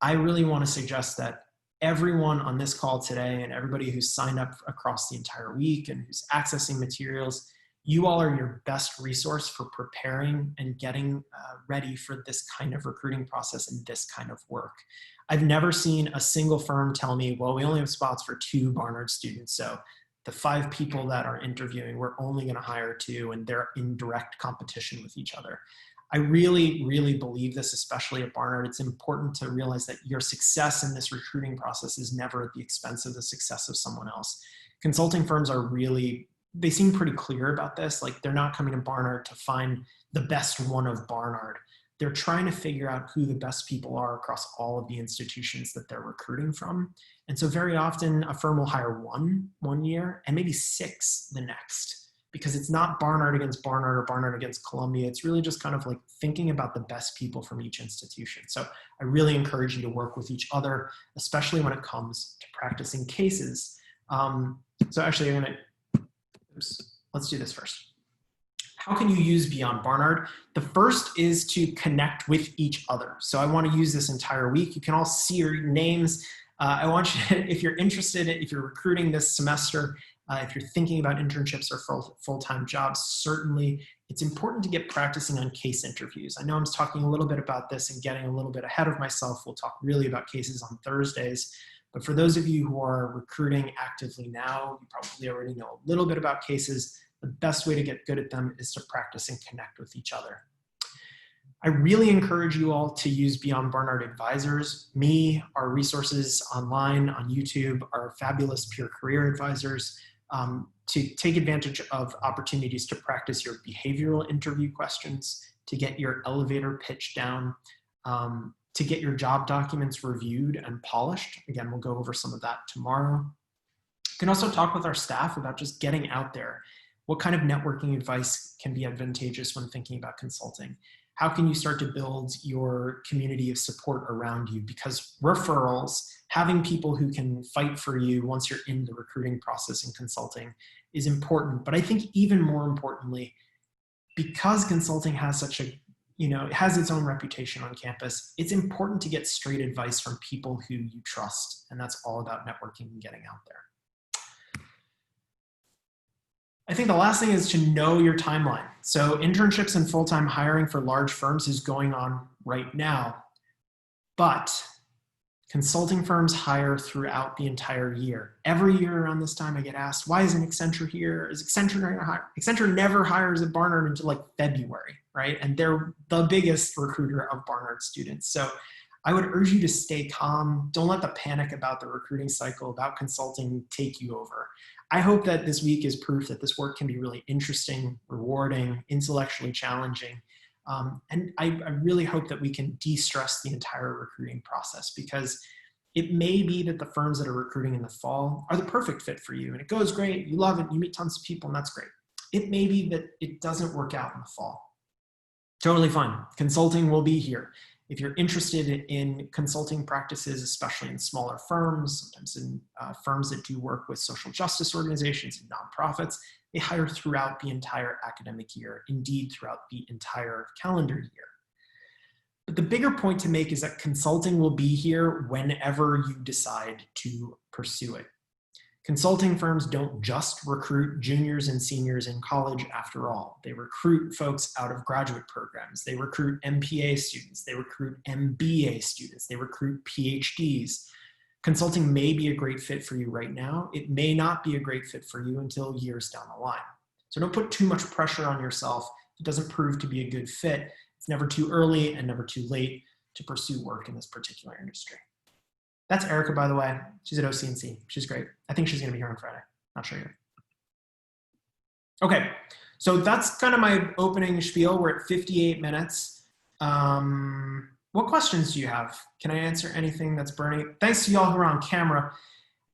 I really want to suggest that everyone on this call today and everybody who's signed up across the entire week and who's accessing materials, you all are your best resource for preparing and getting ready for this kind of recruiting process and this kind of work. I've never seen a single firm tell me, well, we only have spots for 2 Barnard students, so the 5 people that are interviewing, we're only going to hire 2, and they're in direct competition with each other. I really, really believe this, especially at Barnard. It's important to realize that your success in this recruiting process is never at the expense of the success of someone else. Consulting firms are really, they seem pretty clear about this. Like, they're not coming to Barnard to find the best one of Barnard. They're trying to figure out who the best people are across all of the institutions that they're recruiting from. And so very often a firm will hire 1 year and maybe 6 the next, because it's not Barnard against Barnard or Barnard against Columbia. It's really just kind of like thinking about the best people from each institution. So I really encourage you to work with each other, especially when it comes to practicing cases. So actually let's do this first. How can you use Beyond Barnard? The first is to connect with each other. So I want to use this entire week. You can all see your names. I want you to, if you're interested, if you're recruiting this semester, if you're thinking about internships or full-time jobs, certainly it's important to get practicing on case interviews. I know I'm talking a little bit about this and getting a little bit ahead of myself. We'll talk really about cases on Thursdays. But for those of you who are recruiting actively now, you probably already know a little bit about cases. The best way to get good at them is to practice and connect with each other. I really encourage you all to use Beyond Barnard advisors. Me, our resources online on YouTube, our fabulous peer career advisors, to take advantage of opportunities to practice your behavioral interview questions, to get your elevator pitch down, to get your job documents reviewed and polished. Again, we'll go over some of that tomorrow. You can also talk with our staff about just getting out there. What kind of networking advice can be advantageous when thinking about consulting? How can you start to build your community of support around you? Because referrals, having people who can fight for you once you're in the recruiting process in consulting is important. But I think even more importantly, because consulting has such a, it has its own reputation on campus, it's important to get straight advice from people who you trust. And that's all about networking and getting out there. I think the last thing is to know your timeline. So internships and full-time hiring for large firms is going on right now, but consulting firms hire throughout the entire year. Every year around this time I get asked, why isn't Accenture here? Is Accenture going to hire? Accenture never hires at Barnard until like February, right? And they're the biggest recruiter of Barnard students. So I would urge you to stay calm. Don't let the panic about the recruiting cycle, about consulting, take you over. I hope that this week is proof that this work can be really interesting, rewarding, intellectually challenging. And I really hope that we can de-stress the entire recruiting process, because it may be that the firms that are recruiting in the fall are the perfect fit for you and it goes great, you love it, you meet tons of people and that's great. It may be that it doesn't work out in the fall. Totally fine. Consulting will be here. If you're interested in consulting practices, especially in smaller firms, sometimes in firms that do work with social justice organizations and nonprofits, they hire throughout the entire academic year, indeed throughout the entire calendar year. But the bigger point to make is that consulting will be here whenever you decide to pursue it. Consulting firms don't just recruit juniors and seniors in college after all. They recruit folks out of graduate programs. They recruit MPA students. They recruit MBA students. They recruit PhDs. Consulting may be a great fit for you right now. It may not be a great fit for you until years down the line. So don't put too much pressure on yourself. If it doesn't prove to be a good fit, it's never too early and never too late to pursue work in this particular industry. That's Erica, by the way. She's at OCNC. She's great. I think she's going to be here on Friday. Not sure yet. Okay, so that's kind of my opening spiel. We're at 58 minutes. What questions do you have? Can I answer anything that's burning? Thanks to y'all who are on camera.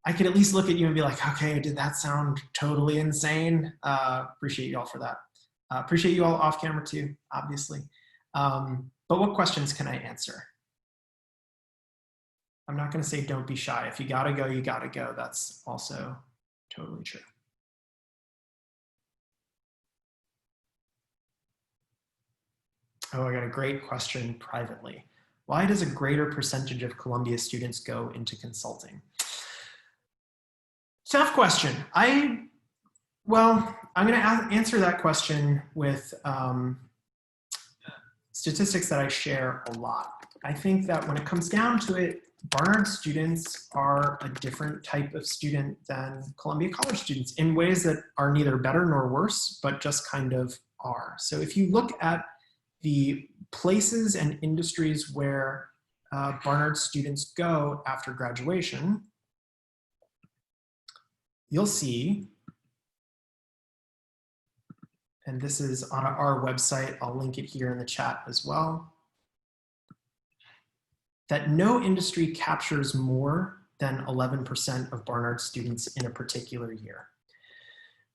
I could at least look at you and be like, okay, did that sound totally insane? Appreciate y'all for that. Appreciate you all off camera too, obviously. But what questions can I answer? I'm not going to say don't be shy. If you got to go, you got to go. That's also totally true. Oh, I got a great question privately. Why does a greater percentage of Columbia students go into consulting? Tough question. Well, I'm going to answer that question with statistics that I share a lot. I think that when it comes down to it, Barnard students are a different type of student than Columbia College students in ways that are neither better nor worse, but just kind of are. So if you look at the places and industries where Barnard students go after graduation, you'll see, and this is on our website, I'll link it here in the chat as well, that no industry captures more than 11% of Barnard students in a particular year.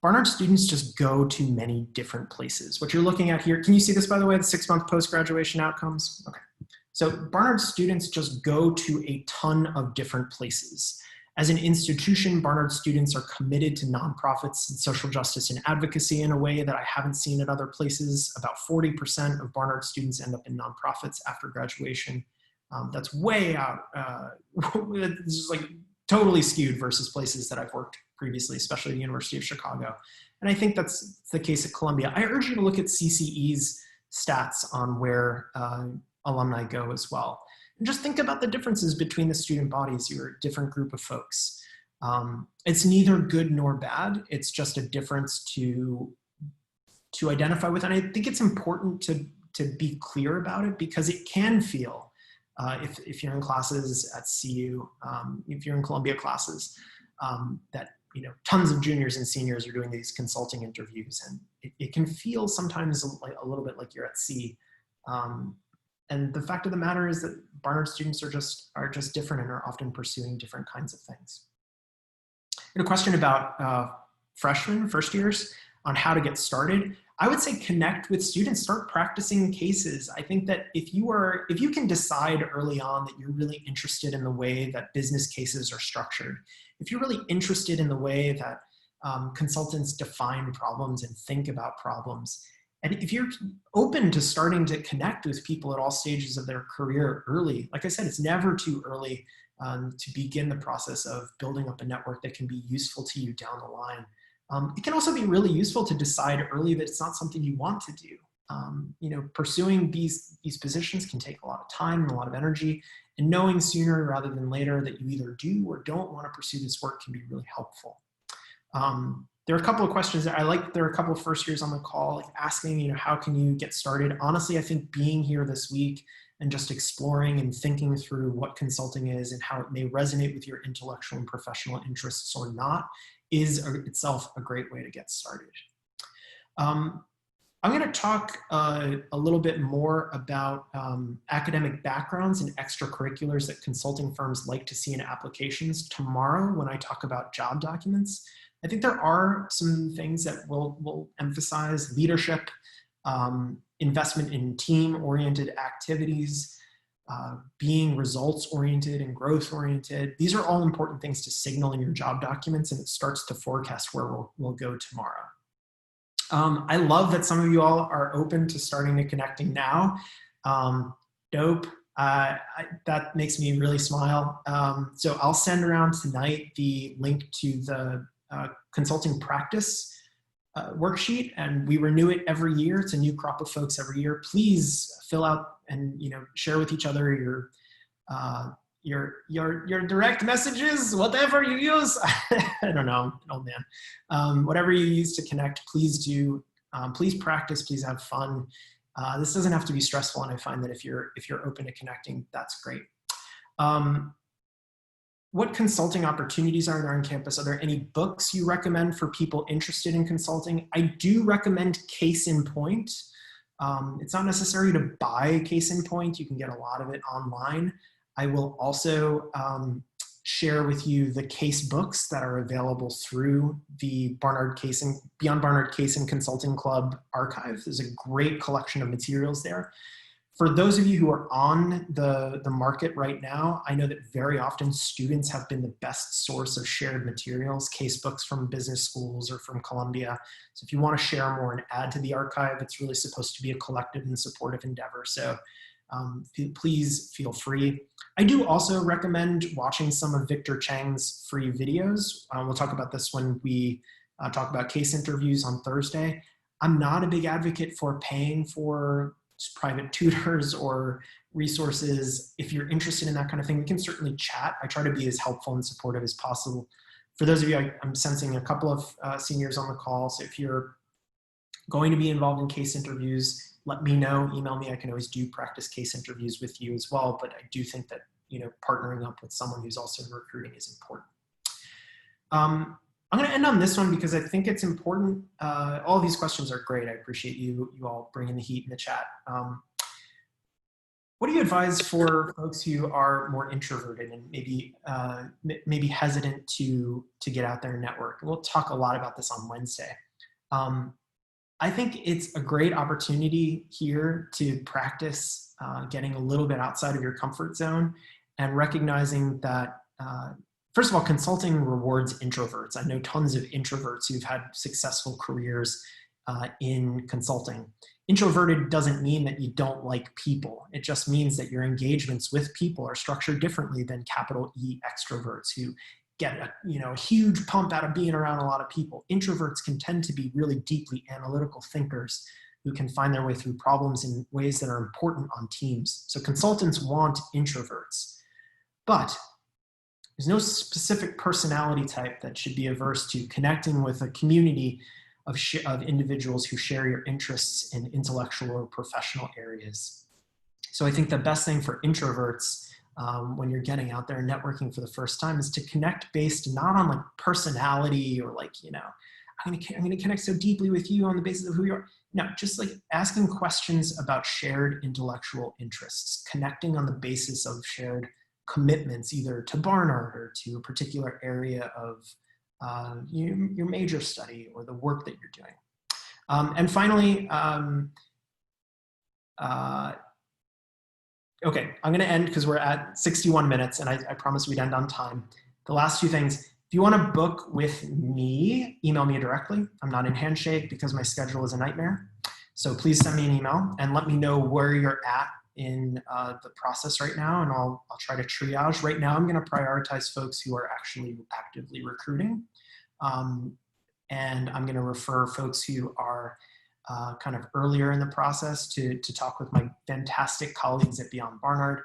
Barnard students just go to many different places. What you're looking at here, can you see this, by the way, the 6-month post-graduation outcomes? Okay. So Barnard students just go to a ton of different places. As an institution, Barnard students are committed to nonprofits and social justice and advocacy in a way that I haven't seen at other places. About 40% of Barnard students end up in nonprofits after graduation. That's way out, this is like totally skewed versus places that I've worked previously, especially the University of Chicago. And I think that's the case at Columbia. I urge you to look at CCE's stats on where alumni go as well. And just think about the differences between the student bodies. You're a different group of folks. It's neither good nor bad. It's just a difference to identify with. And I think it's important to be clear about it, because it can feel, if you're in classes at CU, if you're in Columbia classes, that tons of juniors and seniors are doing these consulting interviews, and it can feel sometimes a little bit like you're at sea. And the fact of the matter is that Barnard students are just different and are often pursuing different kinds of things. And a question about freshmen, first years, on how to get started. I would say connect with students, start practicing cases. I think that if you can decide early on that you're really interested in the way that business cases are structured, if you're really interested in the way that consultants define problems and think about problems, and if you're open to starting to connect with people at all stages of their career early, like I said, it's never too early to begin the process of building up a network that can be useful to you down the line. It can also be really useful to decide early that it's not something you want to do. Pursuing these positions can take a lot of time and a lot of energy, and knowing sooner rather than later that you either do or don't want to pursue this work can be really helpful. There are a couple of questions that there are a couple of first years on the call, like asking, how can you get started? Honestly, I think being here this week and just exploring and thinking through what consulting is and how it may resonate with your intellectual and professional interests or not is itself a great way to get started. I'm going to talk a little bit more about academic backgrounds and extracurriculars that consulting firms like to see in applications tomorrow when I talk about job documents. I think there are some things that will emphasize leadership, investment in team-oriented activities, being results-oriented and growth-oriented. These are all important things to signal in your job documents, and it starts to forecast where we'll go tomorrow. I love that some of you all are open to starting to connecting now. Dope. That makes me really smile. So I'll send around tonight the link to the consulting practice worksheet, and we renew it every year. It's a new crop of folks every year. Please fill out and share with each other your direct messages, whatever you use. I don't know, oh man. Whatever you use to connect, please do. Please practice, please have fun. This doesn't have to be stressful, and I find that if you're open to connecting, that's great. What consulting opportunities are there on campus? Are there any books you recommend for people interested in consulting? I do recommend Case in Point. It's not necessary to buy Case in Point. You can get a lot of it online. I will also share with you the case books that are available through the Beyond Barnard Case and Consulting Club archive. There's a great collection of materials there. For those of you who are on the market right now, I know that very often students have been the best source of shared materials, case books from business schools or from Columbia. So if you want to share more and add to the archive, it's really supposed to be a collective and supportive endeavor. So please feel free. I do also recommend watching some of Victor Cheng's free videos. We'll talk about this when we talk about case interviews on Thursday. I'm not a big advocate for paying for private tutors or resources. If you're interested in that kind of thing, we can certainly chat. I try to be as helpful and supportive as possible. For those of you, I'm sensing a couple of seniors on the call. So if you're going to be involved in case interviews, let me know, email me. I can always do practice case interviews with you as well. But I do think that, partnering up with someone who's also in recruiting is important. I'm going to end on this one because I think it's important. All of these questions are great. I appreciate you all bringing the heat in the chat. What do you advise for folks who are more introverted and maybe hesitant to get out there and network? We'll talk a lot about this on Wednesday. I think it's a great opportunity here to practice getting a little bit outside of your comfort zone and recognizing that first of all, consulting rewards introverts. I know tons of introverts who've had successful careers in consulting. Introverted doesn't mean that you don't like people. It just means that your engagements with people are structured differently than capital E extroverts who get a huge pump out of being around a lot of people. Introverts can tend to be really deeply analytical thinkers who can find their way through problems in ways that are important on teams. So consultants want introverts, but there's no specific personality type that should be averse to connecting with a community of individuals who share your interests in intellectual or professional areas. So I think the best thing for introverts when you're getting out there and networking for the first time is to connect based not on like personality or like, I'm gonna connect so deeply with you on the basis of who you are. No, just like asking questions about shared intellectual interests, connecting on the basis of shared commitments either to Barnard or to a particular area of your major study or the work that you're doing. And finally, okay, I'm gonna end because we're at 61 minutes and I promised we'd end on time. The last two things, if you wanna book with me, email me directly. I'm not in Handshake because my schedule is a nightmare. So please send me an email and let me know where you're at in the process right now, and I'll try to triage. Right now, I'm going to prioritize folks who are actually actively recruiting. and I'm going to refer folks who are kind of earlier in the process to talk with my fantastic colleagues at Beyond Barnard.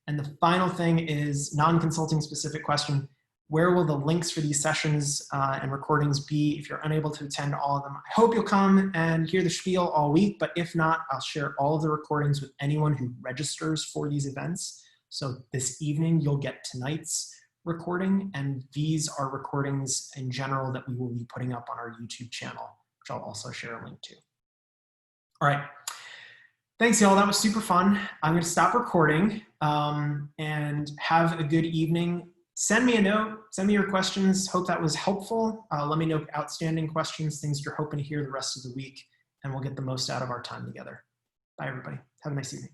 And the final thing is non-consulting specific question. Where will the links for these sessions and recordings be if you're unable to attend all of them? I hope you'll come and hear the spiel all week, but if not, I'll share all of the recordings with anyone who registers for these events. So this evening, you'll get tonight's recording, and these are recordings in general that we will be putting up on our YouTube channel, which I'll also share a link to. All right. Thanks, y'all. That was super fun. I'm going to stop recording and have a good evening. Send me a note. Send me your questions. Hope that was helpful. Let me know outstanding questions, things you're hoping to hear the rest of the week, and we'll get the most out of our time together. Bye, everybody. Have a nice evening.